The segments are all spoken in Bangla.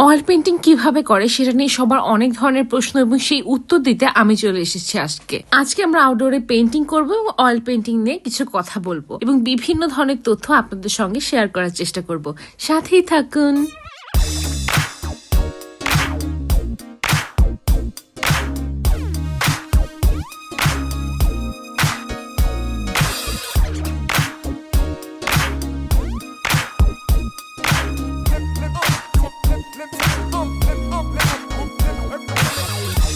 অয়েল পেন্টিং কিভাবে করে সেটা নিয়ে সবার অনেক ধরনের প্রশ্ন এবং সেই উত্তর দিতে আমি চলে এসেছি আজকে আমরা আউটডোরে পেন্টিং করব এবং অয়েল পেন্টিং নিয়ে কিছু কথা বলবো এবং বিভিন্ন ধরনের তথ্য আপনাদের সঙ্গে শেয়ার করার চেষ্টা করব। সাথেই থাকুন।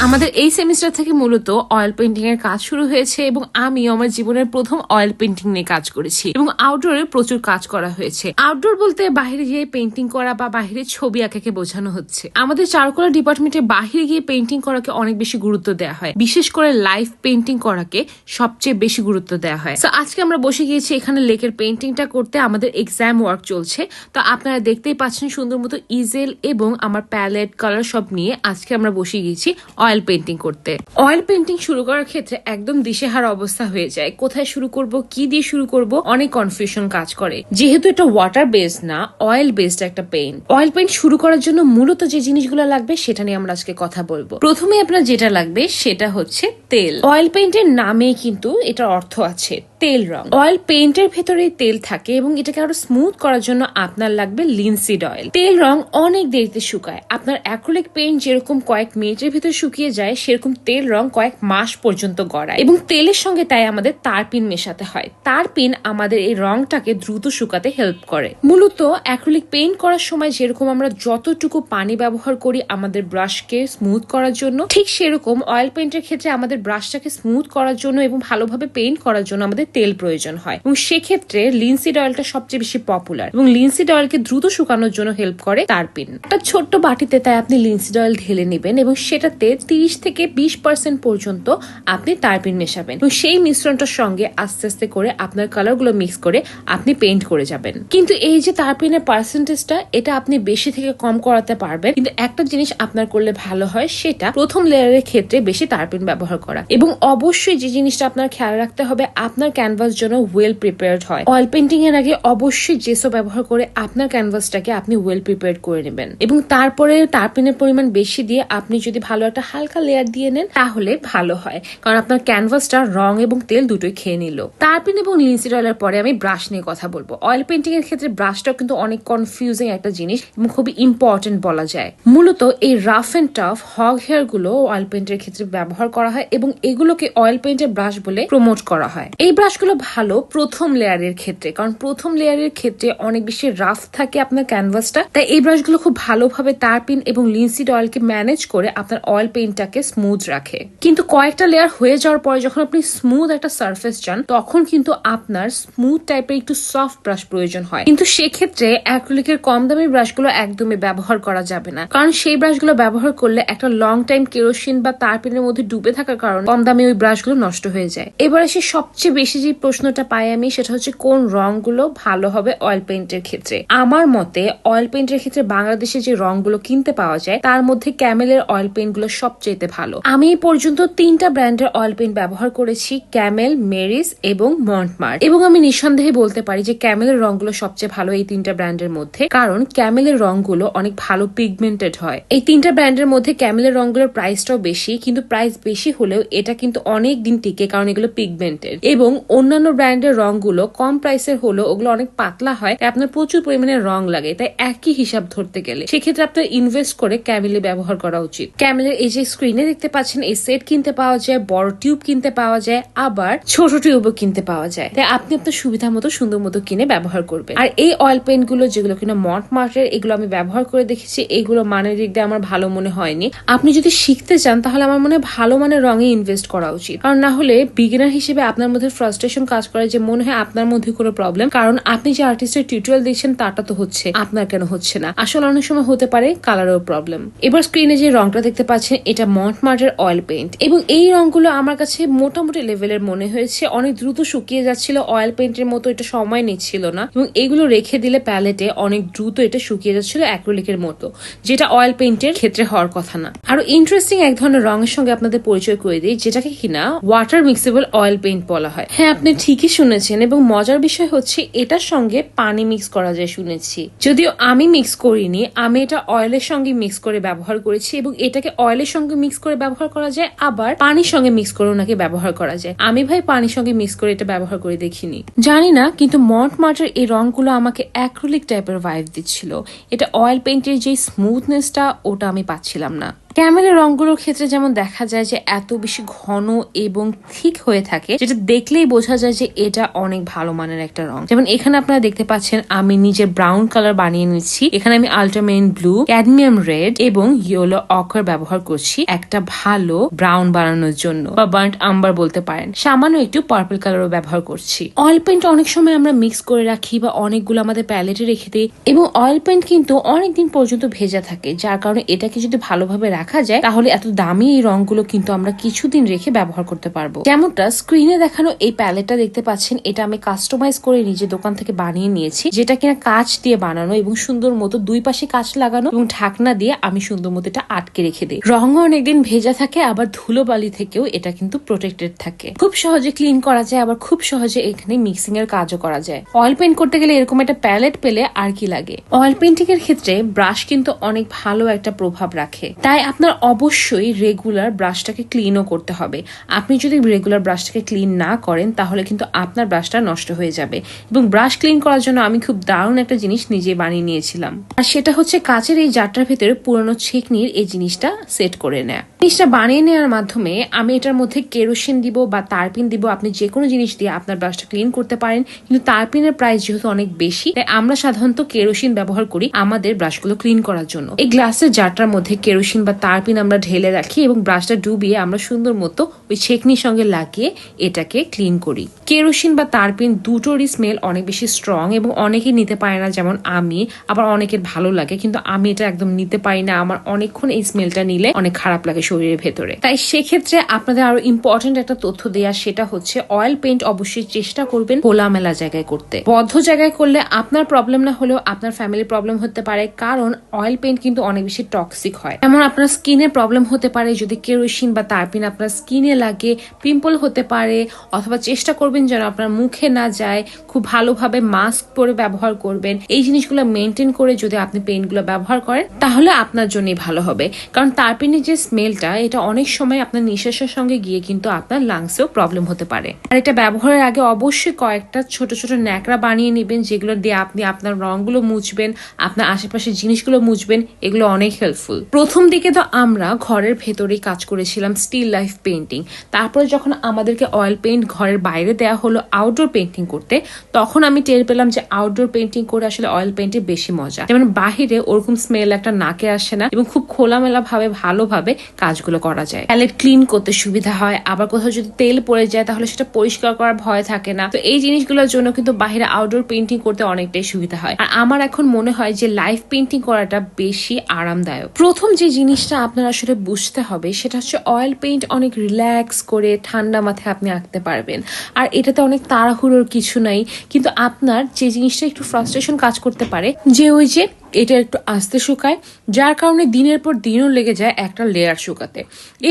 আমাদের এই সেমিস্টার থেকে মূলত অয়েল পেন্টিং এর কাজ শুরু হয়েছে এবং আমি আমার জীবনের প্রথম অয়েল পেন্টিং নিয়ে কাজ করেছি এবং আউটডোরে প্রচুর কাজ করা হয়েছে। আউটডোর বলতে বাইরে গিয়ে পেন্টিং করা বা বাইরে ছবি আঁকাকে বোঝানো হচ্ছে। আমাদের চারুকলা ডিপার্টমেন্টে বাইরে গিয়ে পেন্টিং করাকে অনেক বেশি গুরুত্ব দেওয়া হয়, বিশেষ করে লাইভ পেন্টিং করাকে সবচেয়ে বেশি গুরুত্ব দেওয়া হয়। তো আজকে আমরা বসে গিয়েছি এখানে লেকের পেন্টিংটা করতে। আমাদের এক্সাম ওয়ার্ক চলছে, তো আপনারা দেখতেই পাচ্ছেন সুন্দর মতো ইজেল এবং আমার প্যালেট কালার সব নিয়ে আজকে আমরা বসে গিয়েছি অয়েল পেন্টিং করতে। অয়েল পেন্টিং শুরু করার ক্ষেত্রে একদম দিশেহারা অবস্থা হয়ে যায়। কোথায় শুরু করব, কি দিয়ে শুরু করব, অনেক কনফিউশন কাজ করে। যেহেতু এটা ওয়াটার বেসড না, অয়েল বেসড একটা পেইন্ট। অয়েল পেইন্ট শুরু করার জন্য মূলত যে জিনিসগুলো লাগবে সেটা নিয়ে আমরা আজকে কথা বলবো। প্রথমে আপনার যেটা লাগবে সেটা হচ্ছে তেল। অয়েল পেইন্টের নামে কিন্তু এটার অর্থ আছে তেল রং। অয়েল পেইন্টের ভেতরে তেল থাকে এবং এটাকে আরো স্মুথ করার জন্য আপনার লাগবে লিনসিড অয়েল। তেল রং অনেক দেরিতে শুকায়। আপনার অ্যাক্রিলিক পেইন্ট যেরকম কয়েক মিনিটের ভিতর শুকিয়ে যায়, সেরকম তেল রং কয়েক মাস পর্যন্ত গড়ায় এবং তেলের সঙ্গে তাই আমাদের তারপিন মেশাতে হয়। তারপিন আমাদের এই রংটাকে দ্রুত শুকাতে হেল্প করে। মূলত অ্যাক্রিলিক পেইন্ট করার সময় যেরকম আমরা যতটুকু পানি ব্যবহার করি আমাদের ব্রাশকে স্মুথ করার জন্য, ঠিক সেরকম অয়েল পেইন্টের ক্ষেত্রে আমাদের ব্রাশটাকে স্মুথ করার জন্য এবং ভালোভাবে পেইন্ট করার জন্য আমাদের তেল প্রয়োজন হয় এবং সেক্ষেত্রে লিনসিড অয়েলটা সবচেয়ে বেশি পপুলার এবং লিনসিড অয়েলকে দ্রুত শুকানোর জন্য হেল্প করে তারপিন। একটা ছোট্ট বাটিতে তাই আপনি লিনসিড অয়েল ঢেলে নেবেন এবং সেটাতে 30 থেকে 20% পর্যন্ত আপনি তারপিন মেশাবেন এবং সেই মিশ্রণটার সঙ্গে আস্তে আস্তে করে আপনার কালারগুলো মিক্স করে আপনি পেইন্ট করে যাবেন। কিন্তু এই যে তারপিনের পার্সেন্টেজটা, এটা আপনি বেশি থেকে কম করাতে পারবেন, কিন্তু একটা জিনিস আপনার করলে ভালো হয় সেটা প্রথম লেয়ারের ক্ষেত্রে বেশি তারপিন ব্যবহার করা এবং অবশ্যই যে জিনিসটা আপনার খেয়াল রাখতে হবে আপনার ক্যানভাস যেন ওয়েল প্রিপেয়ার্ড হয়। অয়েল পেইন্টিং এর আগে অবশ্যই জেসো ব্যবহার করে আপনার ক্যানভাসটাকে আপনি ওয়েল প্রিপেয়ার্ড করে নেবেন এবং তারপরে তারপিনের পরিমাণ বেশি দিয়ে আপনি যদি ভালো একটা হালকা লেয়ার দিয়ে নেন তাহলে ভালো হয়, কারণ আপনার ক্যানভাসটা রং এবং তেল দুটোই খেয়ে নিল। তারপিন এবং লিনসিড অয়েলের পরে আমি ব্রাশ নিয়ে কথা বলবো। অয়েল পেইন্টিং এর ক্ষেত্রে ব্রাশটাও কিন্তু অনেক কনফিউজিং একটা জিনিস এবং খুবই ইম্পর্টেন্ট বলা যায়। মূলত এই rough and tough hog hair গুলো অয়েল পেইন্টের ক্ষেত্রে ব্যবহার করা হয় এবং এগুলোকে অয়েল পেইন্টের ব্রাশ বলে প্রমোট করা হয়। এই ব্রাশগুলো ভালো প্রথম লেয়ারের ক্ষেত্রে, কারণ প্রথম লেয়ারের ক্ষেত্রে অনেক বেশি রাফ থাকে আপনার ক্যানভাসটা, তাই এই ব্রাশগুলো খুব ভালোভাবে তারপিন এবং লিনসিড অয়েলকে ম্যানেজ করে আপনার অয়েল পেইন্টটাকে স্মুথ রাখে। কিন্তু কয়েকটা লেয়ার হয়ে যাওয়ার পরে যখন আপনি স্মুথ একটা সারফেস চান তখন কিন্তু আপনার স্মুথ টাইপের একটু সফট ব্রাশ প্রয়োজন হয়। কিন্তু সেক্ষেত্রে অ্যাক্রিলিকের কম দামি ব্রাশগুলো একদমই ব্যবহার করা যাবে না, কারণ সেই ব্রাশগুলো ব্যবহার করলে একটা লং টাইম কেরোসিন বা তারপিনের মধ্যে ডুবে থাকার কারণে কম দামি ওই ব্রাশগুলো নষ্ট হয়ে যায়। এবার এসে সবচেয়ে বেশি যে প্রশ্নটা পাই আমি সেটা হচ্ছে কোন রংগুলো ভালো হবে অয়েল পেইন্টের ক্ষেত্রে। আমার মতে অয়েল পেইন্টের ক্ষেত্রে বাংলাদেশে যে রংগুলো কিনতে পাওয়া যায় তার মধ্যে ক্যামেলের অয়েল পেইন্ট গুলো সবচেয়ে ভালো। আমি এই পর্যন্ত 3টা ব্র্যান্ডের অয়েল পেইন্ট ব্যবহার করেছি, ক্যামেল, মেরিস এবং মন্টমার্ট, এবং আমি নিঃসন্দেহে বলতে পারি যে ক্যামেলের রংগুলো সবচেয়ে ভালো এই 3টা ব্র্যান্ডের মধ্যে, কারণ ক্যামেলের রংগুলো অনেক ভালো পিগমেন্টেড হয়। এই 3টা ব্র্যান্ডের মধ্যে ক্যামেলের রংগুলোর প্রাইসটাও বেশি, কিন্তু প্রাইস বেশি হলেও এটা কিন্তু অনেক দিন টিকে কারণ এগুলো পিগমেন্টেড, এবং অন্যান্য ব্র্যান্ডের রংগুলো কম প্রাইসের হলেও ওগুলো অনেক পাতলা হয়, আপনার প্রচুর পরিমাণে রং লাগে। তাই একই হিসাব ধরতে গেলে সেক্ষেত্রে আপনার ইনভেস্ট করে ক্যামেলে ব্যবহার করা উচিত। ক্যামেলের এই যে স্ক্রিনে দেখতে পাচ্ছেন এই সেট কিনতে পাওয়া যায়, বড় টিউব কিনতে পাওয়া যায়, আবার ছোট টিউবও কিনতে পাওয়া যায়। তাই আপনি আপনার সুবিধা মতো সুন্দর মতো কিনে ব্যবহার করবেন। আর এই অয়েল পেইন্ট গুলো যেগুলো কিনা মন্টমার্টের, এগুলো আমি ব্যবহার করে দেখেছি, এগুলো মানের দিক দিয়ে আমার ভালো মনে হয়নি। আপনি যদি শিখতে চান তাহলে আমার মনে হয় ভালো মানের রঙে ইনভেস্ট করা উচিত, কারণ না হলে বিগিনার হিসেবে আপনার মধ্যে ফ্রাস্ট্রেশন কাজ করে যে মনে হয় আপনার মধ্যে কোনো প্রবলেম, কারণ আপনি যে আর্টিস্টের টিউটোরিয়াল দিচ্ছেন তাটা তো হচ্ছে, আপনার কেন হচ্ছে না। আসলে অনেক সময় হতে পারে কালারের প্রবলেম। এবার স্ক্রিনে যে রংটা দেখতে পাচ্ছেন এটা মন্টমার্টের অয়েল পেইন্ট এবং এই রংগুলো আমার কাছে মোটামুটি লেভেলের মনে হয়েছে। অনেক দ্রুত শুকিয়ে যাচ্ছিল, অয়েল পেইন্টের মতো এটা সময় নিচ্ছিল না এবং এগুলো রেখে দিলে প্যালেটে অনেক দ্রুত এটা শুকিয়ে যাচ্ছিল অ্যাক্রিলিকের মতো, যেটা অয়েল পেইন্টের ক্ষেত্রে হওয়ার কথা না। আরো ইন্টারেস্টিং এক ধরনের রঙের সঙ্গে আপনাদের পরিচয় করে দিই, যেটাকে কিনা ওয়াটার মিক্সেবল অয়েল পেইন্ট বলা হয়। হ্যাঁ, আপনি ঠিকই শুনেছেন এবং মজার বিষয় হচ্ছে এটার সঙ্গে পানি মিক্স করা যায় শুনেছি। যদিও আমি মিক্স করিনি, আমি এটা অয়েলের সঙ্গে মিক্স করে ব্যবহার করেছি এবং এটাকে অয়েলের সঙ্গে মিক্স করে ব্যবহার করা যায়, আবার পানির সঙ্গে মিক্স করে ওনাকে ব্যবহার করা যায়। আমি ভাই পানির সঙ্গে মিক্স করে এটা ব্যবহার করে দেখিনি, জানি না, কিন্তু মন্টমার্টের এই রংগুলো আমাকে অ্যাক্রিলিক টাইপের ভাইব দিচ্ছিল। এটা অয়েল পেইন্টের যে স্মুথনেসটা ওটা আমি পাচ্ছিলাম না। ক্যামেলের রংগুলোর ক্ষেত্রে যেমন দেখা যায় যে এত বেশি ঘন এবং ঠিক হয়ে থাকে, যেটা দেখলেই বোঝা যায় যে এটা অনেক ভালো মানের একটা রং। যেমন এখানে আপনারা দেখতে পাচ্ছেন আমি নিজের ব্রাউন কালার বানিয়ে নিচ্ছি। এখানে আমি আল্ট্রামেরিন ব্লু, ক্যাডমিয়াম রেড এবং ইয়েলো অকার ব্যবহার করছি একটা ভালো ব্রাউন বানানোর জন্য, বা বার্ন্ট আম্বার বলতে পারেন। সামান্য একটু পার্পল কালারও ব্যবহার করছি। অয়েল পেইন্ট অনেক সময় আমরা মিক্স করে রাখি বা অনেকগুলো আমাদের প্যালেটে রেখে দিই এবং অয়েল পেইন্ট কিন্তু অনেকদিন পর্যন্ত ভেজা থাকে, যার কারণে এটাকে যদি ভালোভাবে রাখা যায় তাহলে এত দামি এই রংগুলো কিন্তু আমরা কিছুদিন রেখে ব্যবহার করতে পারবো। যেমনটা স্ক্রিনে দেখানো এই প্যালেটটা দেখতে পাচ্ছেন, এটা আমি কাস্টমাইজ করে নিজে দোকান থেকে বানিয়ে নিয়েছি, যেটা কিনা কাঁচ দিয়ে বানানো এবং সুন্দর মতো দুই পাশে কাঁচ লাগানো এবং ঢাকনা দিয়ে আমি সুন্দর মতো এটা আটকে রেখে দিই। রঙও অনেকদিন ভেজা থাকে, আবার ধুলোবালি থেকেও এটা কিন্তু প্রোটেক্টেড থাকে। খুব সহজে ক্লিন করা যায়, আবার খুব সহজে এখানে মিক্সিং এর কাজও করা যায়। অয়েল পেইন্ট করতে গেলে এরকম একটা প্যালেট পেলে আর কি লাগে। অয়েল পেইন্টিং এর ক্ষেত্রে ব্রাশ কিন্তু অনেক ভালো একটা প্রভাব রাখে, তাই আপনার অবশ্যই রেগুলার ব্রাশটাকে ক্লিনও করতে হবে। আপনি যদি রেগুলার ব্রাশটাকে ক্লিন না করেন তাহলে কিন্তু আপনার ব্রাশটা নষ্ট হয়ে যাবে। এবং ব্রাশ ক্লিন করার জন্য আমি খুব দারুণ একটা জিনিস নিজে বানিয়ে নিয়েছিলাম, আর সেটা হচ্ছে কাচের এই জারটার ভেতরে পুরনো ছেঁকনির এই জিনিসটা সেট করে নেয়া। জিনিসটা বানিয়ে নেওয়ার মাধ্যমে আমি এটার মধ্যে কেরোসিন দিব বা তারপিন দিব। আপনি যে কোনো জিনিস দিয়ে আপনার ব্রাশটা ক্লিন করতে পারেন, কিন্তু তারপিনের প্রাইস যেহেতু অনেক বেশি, তাই আমরা সাধারণত কেরোসিন ব্যবহার করি আমাদের ব্রাশগুলো ক্লিন করার জন্য। এই গ্লাসের জারটার মধ্যে কেরোসিন বা তারপিন আমরা ঢেলে রাখি এবং ব্রাশটা ডুবিয়ে আমরা সুন্দর মতো ওই ছেঁকনির সঙ্গে লাগিয়ে এটাকে ক্লিন করি। কেরোসিন বা তারপিন দুটোরই স্মেল অনেক বেশি স্ট্রং এবং অনেকেই নিতে পারে না, যেমন আমি। আবার অনেকের ভালো লাগে, কিন্তু আমি এটা একদম নিতে পারি না। আমার অনেকক্ষণ এই স্মেলটা নিলে অনেক খারাপ লাগে শরীরের ভেতরে। তাই সেক্ষেত্রে আপনাদের আরো ইম্পর্টেন্ট একটা তথ্য দেয়া, সেটা হচ্ছে অয়েল পেইন্ট অবশ্যই চেষ্টা করবেন খোলামেলা জায়গায় করতে। বদ্ধ জায়গায় করলে আপনার প্রবলেম না হলেও আপনার ফ্যামিলির প্রবলেম হতে পারে, কারণ অয়েল পেইন্ট কিন্তু অনেক বেশি টক্সিক হয়। যেমন আপনার স্কিনের প্রবলেম হতে পারে যদি কেরোসিন বা তারপিন আপনার স্কিনে লাগে, পিম্পল হতে পারে, অথবা চেষ্টা করবেন যেন আপনার মুখে না যায়। খুব ভালোভাবে মাস্ক পরে ব্যবহার করবেন। এই জিনিসগুলো মেনটেন করে যদি আপনি পেইন্টগুলো ব্যবহার করেন তাহলে আপনার জন্যই ভালো হবে, কারণ তারপিনের যে স্মেলটা এটা অনেক সময় আপনার নিঃশ্বাসের সঙ্গে গিয়ে কিন্তু আপনার লাংসেও প্রবলেম হতে পারে। আর এটা ব্যবহারের আগে অবশ্যই কয়েকটা ছোট ছোট ন্যাকড়া বানিয়ে নেবেন, যেগুলো দিয়ে আপনি আপনার রংগুলো মুছবেন, আপনার আশেপাশের জিনিসগুলো মুছবেন। এগুলো অনেক হেল্পফুল। প্রথম দিকে তো আমরা ঘরের ভেতরেই কাজ করেছিলাম স্টিল লাইফ পেইন্টিং, তারপরে যখন আমাদেরকে অয়েল পেইন্ট ঘরের বাইরে দেওয়া হলো আউটডোর পেইন্টিং করতে, তখন আমি টের পেলাম যে আউটডোর পেইন্টিং করে আসলে অয়েল পেইন্টে বেশি মজা। যেমন বাহিরে ওরকম স্মেল একটা নাকে আসে না এবং খুব খোলামেলা ভাবে ভালোভাবে কাজগুলো করা যায়। প্যালেট ক্লিন করতে সুবিধা হয়, আবার কোথাও যদি তেল পড়ে যায় তাহলে সেটা পরিষ্কার করার ভয় থাকে না। তো এই জিনিসগুলোর জন্য কিন্তু বাহিরে আউটডোর পেইন্টিং করতে অনেকটাই সুবিধা হয়। আর আমার এখন মনে হয় যে লাইভ পেইন্টিং করাটা বেশি আরামদায়ক। প্রথম যে জিনিসটা আপনার আসলে বুঝতে হবে সেটা হচ্ছে অয়েল পেইন্ট অনেক রিল্যাক্স করে ঠান্ডা মাথায় আপনি আঁকতে পারবেন, আর এটাতে অনেক তাড়াহুড়োর কিছু নাই। কিন্তু আপনার যে জিনিসটা একটু ফ্রাস্ট্রেশন কাজ করতে পারে, যে ওই যে এটা একটু আস্তে শুকায়, যার কারণে দিনের পর দিনও লেগে যায় একটা লেয়ার শুকাতে।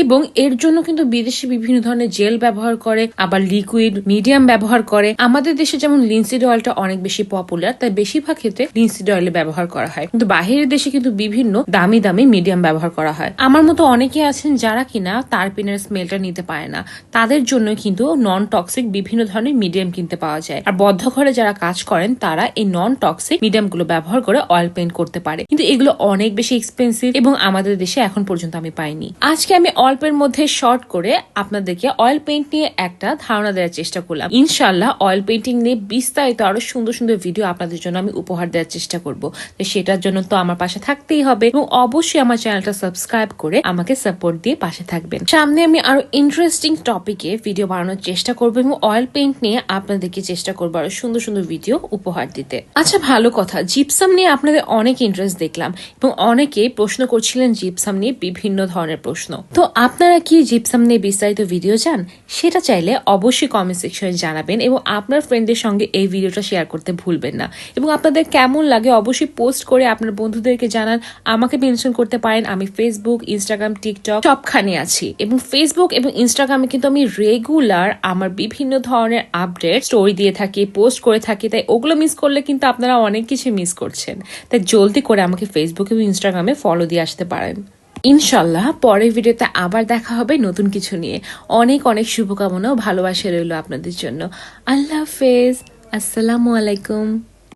এবং এর জন্য কিন্তু বিদেশে বিভিন্ন ধরনের জেল ব্যবহার করে, আবার লিকুইড মিডিয়াম ব্যবহার করে। আমাদের দেশে যেমন লিনসিড অয়েলটা অনেক বেশি পপুলার, তাই বেশিরভাগ ক্ষেত্রে লিনসিড অয়েল ব্যবহার করা হয়, কিন্তু বাহিরের দেশে কিন্তু বিভিন্ন দামি দামি মিডিয়াম ব্যবহার করা হয়। আমার মতো অনেকে আছেন যারা কিনা তারপিনের স্মেলটা নিতে পারে না, তাদের জন্য কিন্তু নন টক্সিক বিভিন্ন ধরনের মিডিয়াম কিনতে পাওয়া যায়। আর বদ্ধ ঘরে যারা কাজ করেন তারা এই নন টক্সিক মিডিয়াম গুলো ব্যবহার করে অয়েল পেইন্ট করতে পারে, কিন্তু এগুলো অনেক বেশি এক্সপেন্সিভ এবং আমাদের দেশে এখন পর্যন্ত আমি পাইনি। আজকে আমি অল্পের মধ্যে শর্ট করে আপনাদেরকে অয়েল পেইন্ট নিয়ে একটা ধারণা দেওয়ার চেষ্টা করলাম। ইনশাল্লাহ অয়েল পেইন্টিং নিয়ে বিস্তারিত আরো সুন্দর সুন্দর ভিডিও আপনাদের জন্য আমি উপহার দেওয়ার চেষ্টা করব। তো সেটার জন্য তো আমার পাশে থাকতেই হবে এবং অবশ্যই আমার চ্যানেলটা সাবস্ক্রাইব করে আমাকে সাপোর্ট দিয়ে পাশে থাকবেন। সামনে আমি আরো ইন্টারেস্টিং টপিকে ভিডিও বানানোর চেষ্টা করবো এবং অয়েল পেইন্ট নিয়ে আপনাদেরকে চেষ্টা করবো আরো সুন্দর সুন্দর ভিডিও উপহার দিতে। আচ্ছা, ভালো কথা, জিপসাম নিয়ে আপনাদের অনেক ইন্টারেস্ট দেখলাম এবং অনেকে প্রশ্ন করছিলেন জিপসাম নিয়ে বিভিন্ন ধরনের প্রশ্ন। তো আপনারা কি জিপসাম নিয়ে বিস্তারিত ভিডিও চান? সেটা চাইলে অবশ্যই কমেন্ট সেকশনে জানাবেন এবং আপনার ফ্রেন্ডদের সঙ্গে এই ভিডিওটা শেয়ার করতে ভুলবেন না। এবং আপনাদের কেমন লাগে অবশ্যই পোস্ট করে আপনার বন্ধুদেরকে জানান, আমাকে মেনশন করতে পারেন। আমি ফেসবুক, ইনস্টাগ্রাম, টিকটক সবখানে আছি এবং ফেসবুক এবং ইনস্টাগ্রামে কিন্তু আমি রেগুলার আমার বিভিন্ন ধরনের আপডেট স্টোরি দিয়ে থাকি, পোস্ট করে থাকি। তাই ওগুলো মিস করলে কিন্তু আপনারা অনেক কিছু মিস করছেন। তাই জলদি করে আমাকে ফেসবুক এবং ইনস্টাগ্রামে ফলো দিয়ে আসতে পারেন। ইনশাল্লাহ পরের ভিডিওতে আবার দেখা হবে নতুন কিছু নিয়ে। অনেক অনেক শুভকামনা ও ভালোবাসা রইল আপনাদের জন্য। আল্লাহ হাফেজ, আসসালামু আলাইকুম।